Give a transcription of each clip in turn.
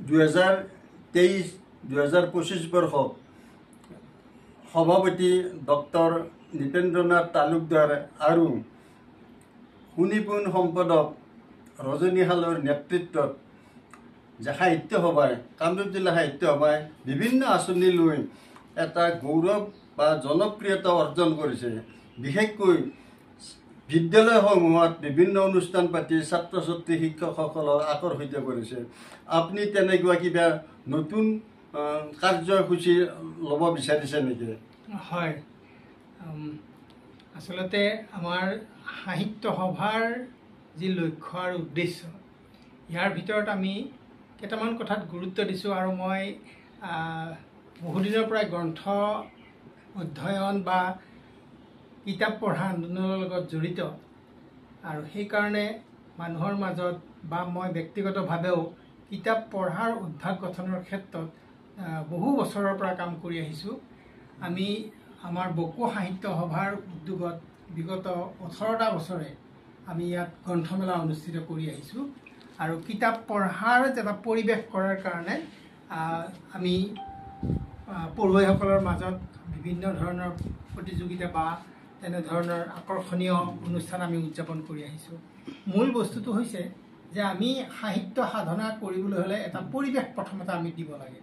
2023-2025 বৰ্ষত সভাপতি ডক্টৰ নৃপেন্দ্ৰনাথ তালুকদাৰ আৰু সুনিপুণ সম্পাদক ৰজনী হালৰ নেতৃত্বত যে সাহিত্য সভাই কামৰূপ জিলা সাহিত্য সভাই বিভিন্ন আঁচনি লৈ এটা গৌৰৱ বা জনপ্ৰিয়তা অৰ্জন কৰিছে। বিশেষকৈ বিদ্যালয়সমূহত বিভিন্ন অনুষ্ঠান পাতি ছাত্ৰ ছাত্ৰী শিক্ষকসকলক আকৰ্ষিত কৰিছে। আপুনি তেনেকুৱা কিবা নতুন কাৰ্যসূচী ল'ব বিচাৰিছে নেকি? হয়, আচলতে আমাৰ সাহিত্য সভাৰ যি লক্ষ্য আৰু উদ্দেশ্য, ইয়াৰ ভিতৰত আমি কেইটামান কথাত গুৰুত্ব দিছোঁ। আৰু মই বহুদিনৰ পৰাই গ্ৰন্থ অধ্যয়ন বা কিতাপ পঢ়া আন্দোলনৰ লগত জড়িত, আৰু সেইকাৰণে মানুহৰ মাজত বা মই ব্যক্তিগতভাৱেও কিতাপ পঢ়াৰ অভ্যাস গঠনৰ ক্ষেত্ৰত বহু বছৰৰ পৰা কাম কৰি আহিছোঁ। আমি আমাৰ বকো সাহিত্য সভাৰ উদ্যোগত বিগত 18টা বছৰে আমি ইয়াত গ্ৰন্থমেলা অনুষ্ঠিত কৰি আহিছোঁ। আৰু কিতাপ পঢ়াৰ এটা পৰিৱেশ কৰাৰ কাৰণে আমি পঢ়ুৱৈসকলৰ মাজত বিভিন্ন ধৰণৰ প্ৰতিযোগিতা বা তেনেধৰণৰ আকৰ্ষণীয় অনুষ্ঠান আমি উদযাপন কৰি আহিছোঁ। মূল বস্তুটো হৈছে যে আমি সাহিত্য সাধনা কৰিবলৈ হ'লে এটা পৰিৱেশ প্ৰথমতে আমি দিব লাগে,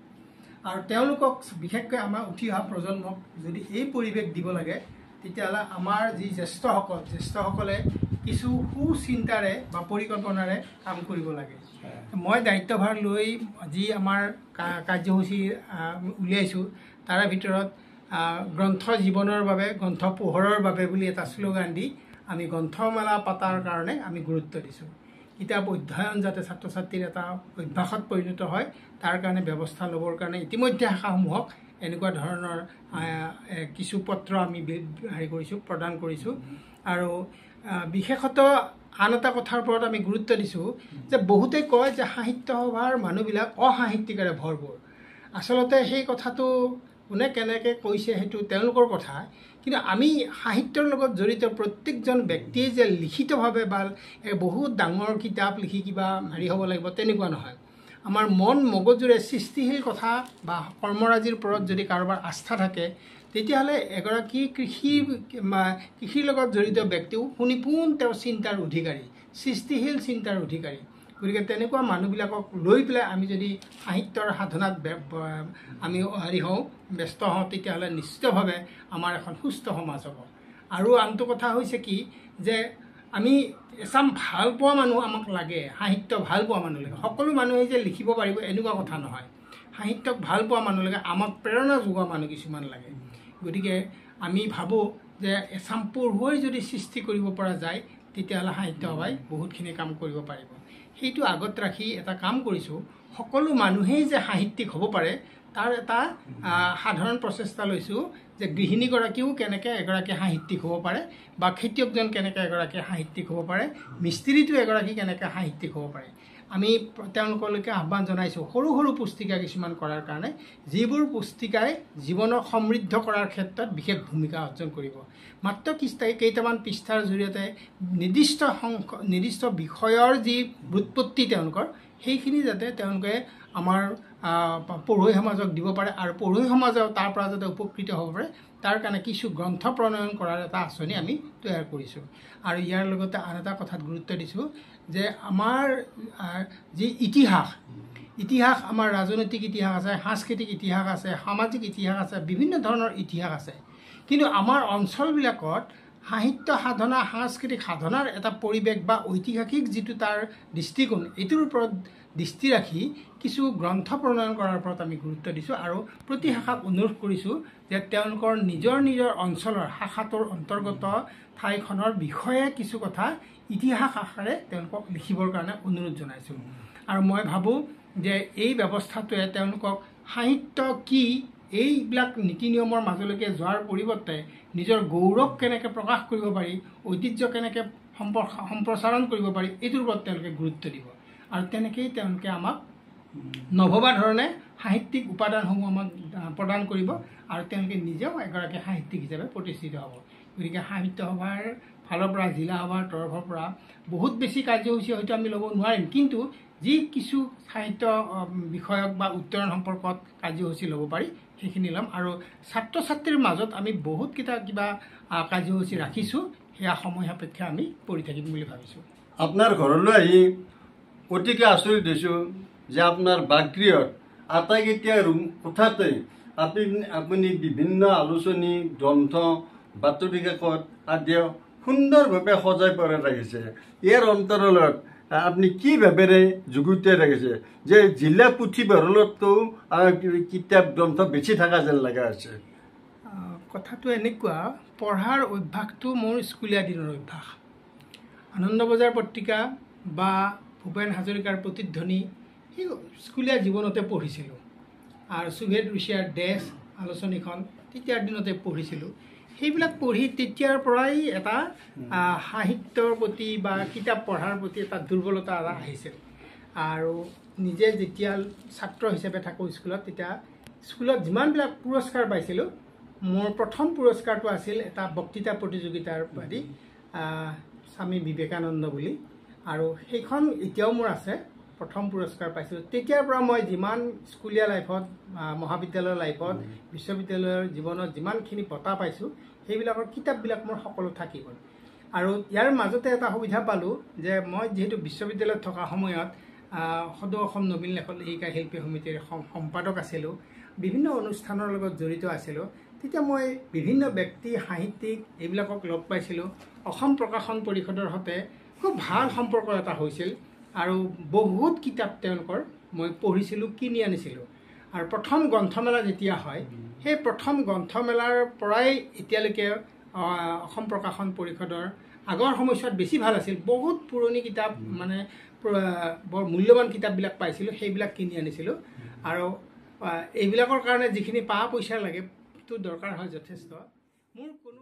আৰু তেওঁলোকক বিশেষকৈ আমাৰ উঠি অহা প্ৰজন্মক যদি এই পৰিৱেশ দিব লাগে, তেতিয়াহ'লে আমাৰ যি জ্যেষ্ঠসকলে কিছু সুচিন্তাৰে বা পৰিকল্পনাৰে কাম কৰিব লাগে। মই দায়িত্বভাৰ লৈ যি আমাৰ কাৰ্যসূচী উলিয়াইছোঁ, তাৰে ভিতৰত গ্ৰন্থ জীৱনৰ বাবে, গ্ৰন্থ পোহৰৰ বাবে বুলি এটা শ্লোগান দি আমি গ্ৰন্থমেলা পতাৰ কাৰণে আমি গুৰুত্ব দিছোঁ। কিতাপ অধ্যয়ন যাতে ছাত্ৰ ছাত্ৰীৰ এটা অভ্যাসত পৰিণত হয়, তাৰ কাৰণে ব্যৱস্থা ল'বৰ কাৰণে ইতিমধ্যে শাখাসমূহক এনেকুৱা ধৰণৰ কিছু পত্ৰ আমি প্ৰদান কৰিছোঁ। আৰু বিশেষত আন এটা কথাৰ ওপৰত আমি গুৰুত্ব দিছোঁ যে বহুতে কয় যে সাহিত্য সভাৰ মানুহবিলাক অসাহিত্যিকেৰে ভৰপূৰ। আচলতে সেই কথাটো কোনে কেনেকৈ কৈছে সেইটো তেওঁলোকৰ কথা, কিন্তু আমি সাহিত্যৰ লগত জড়িত প্ৰত্যেকজন ব্যক্তিয়ে যে লিখিতভাৱে বা বহুত ডাঙৰ কিতাপ লিখি কিবা হ'ব লাগিব তেনেকুৱা নহয়। আমাৰ মন মগজুৰে সৃষ্টিশীল কথা বা কৰ্মৰাজিৰ ওপৰত যদি কাৰোবাৰ আস্থা থাকে, তেতিয়াহ'লে এগৰাকী কৃষিৰ লগত জড়িত ব্যক্তিও সুনিপুণ তেওঁৰ চিন্তাৰ অধিকাৰী, সৃষ্টিশীল চিন্তাৰ অধিকাৰী। গতিকে তেনেকুৱা মানুহবিলাকক লৈ পেলাই আমি যদি সাহিত্যৰ সাধনাত আমি ব্যস্ত হওঁ, তেতিয়াহ'লে নিশ্চিতভাৱে আমাৰ এখন সুস্থ সমাজ হ'ব। আৰু আনটো কথা হৈছে কি যে আমি এচাম ভাল পোৱা মানুহ আমাক লাগে, সাহিত্য ভাল পোৱা মানুহ লাগে। সকলো মানুহে যে লিখিব পাৰিব এনেকুৱা কথা নহয়। সাহিত্যক ভাল পোৱা মানুহ লাগে, আমাক প্ৰেৰণা যোগোৱা মানুহ কিছুমান লাগে। গতিকে আমি ভাবোঁ যে এচাম পঢ়ুৱৈ যদি সৃষ্টি কৰিব পৰা যায়, তেতিয়াহ'লে সাহিত্য সভাই বহুতখিনি কাম কৰিব পাৰিব। সেইটো আগত ৰাখি এটা কাম কৰিছোঁ, সকলো মানুহেই যে সাহিত্যিক হ'ব পাৰে তাৰ এটা সাধাৰণ প্ৰচেষ্টা লৈছোঁ যে গৃহিণীগৰাকীও কেনেকৈ এগৰাকী সাহিত্যিক হ'ব পাৰে, বা খেতিয়কজন কেনেকৈ এগৰাকী সাহিত্যিক হ'ব পাৰে, মিস্ত্ৰীটো এগৰাকী কেনেকৈ সাহিত্যিক হ'ব পাৰে। আমি তেওঁলোকলৈকে আহ্বান জনাইছোঁ সৰু সৰু পুস্তিকা কিছুমান কৰাৰ কাৰণে, যিবোৰ পুস্তিকাই জীৱনক সমৃদ্ধ কৰাৰ ক্ষেত্ৰত বিশেষ ভূমিকা অৰ্জন কৰিব। মাত্ৰ কেইটামান পৃষ্ঠাৰ জৰিয়তে নিৰ্দিষ্ট বিষয়ৰ যি ব্যুৎপত্তি তেওঁলোকৰ, সেইখিনি যাতে তেওঁলোকে আমাৰ পঢ়ুৱৈ সমাজক দিব পাৰে, আৰু পঢ়ুৱৈ সমাজেও তাৰ পৰা যাতে উপকৃত হ'ব পাৰে, তাৰ কাৰণে কিছু গ্ৰন্থ প্ৰণয়ন কৰাৰ এটা আঁচনি আমি তৈয়াৰ কৰিছোঁ। আৰু ইয়াৰ লগতে আন এটা কথাত গুৰুত্ব দিছোঁ যে আমাৰ যি ইতিহাস আমাৰ ৰাজনৈতিক ইতিহাস আছে, সাংস্কৃতিক ইতিহাস আছে, সামাজিক ইতিহাস আছে, বিভিন্ন ধৰণৰ ইতিহাস আছে। কিন্তু আমাৰ অঞ্চলবিলাকত সাহিত্য সাধনা, সাংস্কৃতিক সাধনাৰ এটা পৰিৱেশ বা ঐতিহাসিক যিটো তাৰ দৃষ্টিকোণ, এইটোৰ ওপৰত দৃষ্টি ৰাখি কিছু গ্ৰন্থ প্ৰণয়ন কৰাৰ ওপৰত আমি গুৰুত্ব দিছোঁ। আৰু প্ৰতি শাখাক অনুৰোধ কৰিছোঁ যে তেওঁলোকৰ নিজৰ অঞ্চলৰ শাখাটোৰ অন্তৰ্গত ঠাইখনৰ বিষয়ে কিছু কথা ইতিহাস আকাৰে তেওঁলোকক লিখিবৰ কাৰণে অনুৰোধ জনাইছোঁ। আৰু মই ভাবোঁ যে এই ব্যৱস্থাটোৱে তেওঁলোকক সাহিত্য কি এইবিলাক নীতি নিয়মৰ মাজলৈকে যোৱাৰ পৰিৱৰ্তে নিজৰ গৌৰৱ কেনেকৈ প্ৰকাশ কৰিব পাৰি, ঐতিহ্য কেনেকৈ সম্প্ৰচাৰণ কৰিব পাৰি, এইটোৰ ওপৰত তেওঁলোকে গুৰুত্ব দিব। আৰু তেনেকৈয়ে তেওঁলোকে আমাক নভবা ধৰণে সাহিত্যিক উপাদানসমূহ আমাক প্ৰদান কৰিব, আৰু তেওঁলোকে নিজেও এগৰাকী সাহিত্যিক হিচাপে প্ৰতিষ্ঠিত হ'ব। গতিকে সাহিত্য সভাৰ ফালৰ পৰা, জিলা সভাৰ তৰফৰ পৰা বহুত বেছি কাৰ্যসূচী হয়তো আমি ল'ব নোৱাৰিম, কিন্তু যি কিছু সাহিত্য বিষয়ক বা উত্তৰণ সম্পৰ্কত কাৰ্যসূচী ল'ব পাৰি সেইখিনি ল'ম আৰু ছাত্ৰ ছাত্ৰীৰ মাজত আমি বহুতকেইটা কিবা কাৰ্যসূচী ৰাখিছোঁ সেয়া সময় সাপেক্ষে আমি কৰি থাকিম বুলি ভাবিছোঁ। আপোনাৰ ঘৰলৈ আহি অতিকে আচৰিত হৈছোঁ যে আপোনাৰ বাগগৃহত আটাইকেইটা ৰুম কোঠাতে আপুনি বিভিন্ন আলোচনী গ্ৰন্থ বাতৰি কাকত আদি সুন্দৰভাৱে সজাই পৰাই ৰাখিছে। ইয়াৰ অন্তৰালত আপুনি কি ভাৱেৰে যুগুতাই ৰাখিছে যে জিলা পুথিভঁৰালতকৈও কিতাপ গ্ৰন্থ বেছি থকা যেন লগা হৈছে? কথাটো এনেকুৱা, পঢ়াৰ অভ্যাসটো মোৰ স্কুলীয়া দিনৰ অভ্যাস। আনন্দবজাৰ পত্ৰিকা বা ভূপেন হাজৰিকাৰ প্ৰতিধ্বনি সেই স্কুলীয়া জীৱনতে পঢ়িছিলোঁ আৰু ছোভিয়েট ৰুছিয়াৰ দেশ আলোচনীখন তেতিয়াৰ দিনতে পঢ়িছিলোঁ। সেইবিলাক পঢ়ি তেতিয়াৰ পৰাই এটা সাহিত্যৰ প্ৰতি বা কিতাপ পঢ়াৰ প্ৰতি এটা দুৰ্বলতা এটা আহিছিল। আৰু নিজে যেতিয়া ছাত্ৰ হিচাপে থাকোঁ স্কুলত, তেতিয়া স্কুলত যিমানবিলাক পুৰস্কাৰ পাইছিলোঁ, মোৰ প্ৰথম পুৰস্কাৰটো আছিল এটা বক্তৃতা প্ৰতিযোগিতাৰ প্ৰতি স্বামী বিবেকানন্দ বুলি, আৰু সেইখন এতিয়াও মোৰ আছে। প্ৰথম পুৰস্কাৰ পাইছিলোঁ। তেতিয়াৰ পৰা মই যিমান স্কুলীয়া লাইফত, মহাবিদ্যালয়ৰ লাইফত, বিশ্ববিদ্যালয়ৰ জীৱনত যিমানখিনি বঁটা পাইছোঁ সেইবিলাকৰ কিতাপবিলাক মোৰ সকলো থাকি গ'ল। আৰু ইয়াৰ মাজতে এটা সুবিধা পালোঁ যে মই যিহেতু বিশ্ববিদ্যালয়ত থকা সময়ত সদৌ অসম নবীন লেখক শিল্পী সমিতিৰ সম্পাদক আছিলোঁ, বিভিন্ন অনুষ্ঠানৰ লগত জড়িত আছিলোঁ, তেতিয়া মই বিভিন্ন ব্যক্তি সাহিত্যিক এইবিলাকক লগ পাইছিলোঁ। অসম প্ৰকাশন পৰিষদৰ সৈতে খুব ভাল সম্পৰ্ক এটা হৈছিল আৰু বহুত কিতাপ তেওঁলোকৰ মই পঢ়িছিলোঁ, কিনি আনিছিলোঁ। আৰু প্ৰথম গ্ৰন্থমেলা যেতিয়া হয়, সেই প্ৰথম গ্ৰন্থমেলাৰ পৰাই এতিয়ালৈকে অসম প্ৰকাশন পৰিষদৰ আগৰ সময়ছোৱাত বেছি ভাল আছিল। বহুত পুৰণি কিতাপ, মানে বৰ মূল্যৱান কিতাপবিলাক পাইছিলোঁ, সেইবিলাক কিনি আনিছিলোঁ। আৰু এইবিলাকৰ কাৰণে যিখিনি পইচা লাগে, সেইটো দৰকাৰ হয় যথেষ্ট। মোৰ কোনো